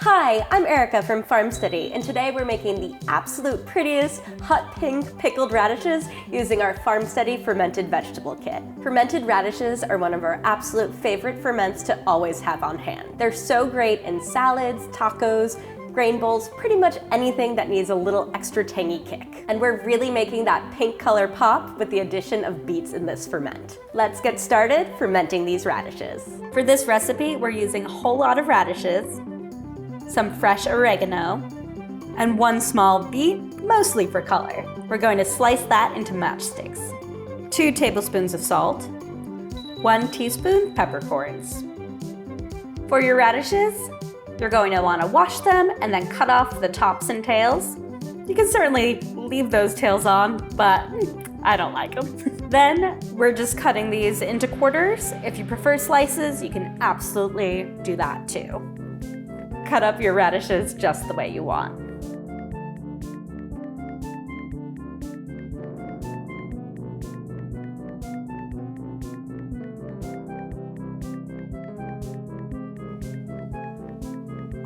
Hi, I'm Erica from FarmSteady, and today we're making the absolute prettiest hot pink pickled radishes using our FarmSteady fermented vegetable kit. Fermented radishes are one of our absolute favorite ferments to always have on hand. They're so great in salads, tacos, grain bowls, pretty much anything that needs a little extra tangy kick. And we're really making that pink color pop with the addition of beets in this ferment. Let's get started fermenting these radishes. For this recipe, we're using a whole lot of radishes, some fresh oregano, and one small beet, mostly for color. We're going to slice that into matchsticks. 2 tablespoons of salt, 1 teaspoon peppercorns. For your radishes, you're going to want to wash them and then cut off the tops and tails. You can certainly leave those tails on, but I don't like them. Then we're just cutting these into quarters. If you prefer slices, you can absolutely do that too. Cut up your radishes just the way you want.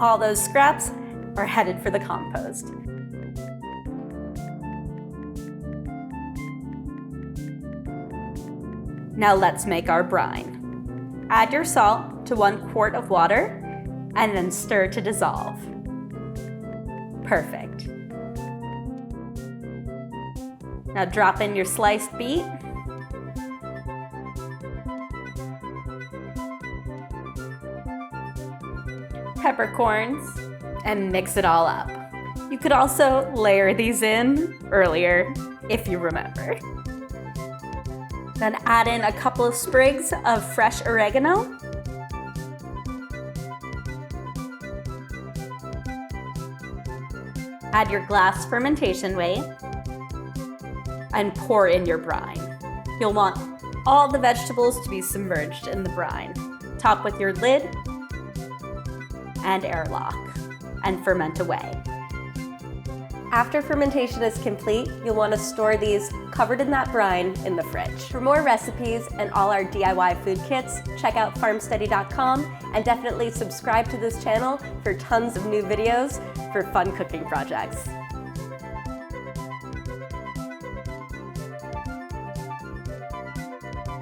All those scraps are headed for the compost. Now let's make our brine. Add your salt to 1 quart of water and then stir to dissolve. Perfect. Now drop in your sliced beet. Peppercorns, and mix it all up. You could also layer these in earlier if you remember. Then add in a couple of sprigs of fresh oregano. Add your glass fermentation weight and pour in your brine. You'll want all the vegetables to be submerged in the brine. Top with your lid and airlock and ferment away. After fermentation is complete, you'll want to store these covered in that brine in the fridge. For more recipes and all our DIY food kits, check out FarmSteady.com and definitely subscribe to this channel for tons of new videos for fun cooking projects.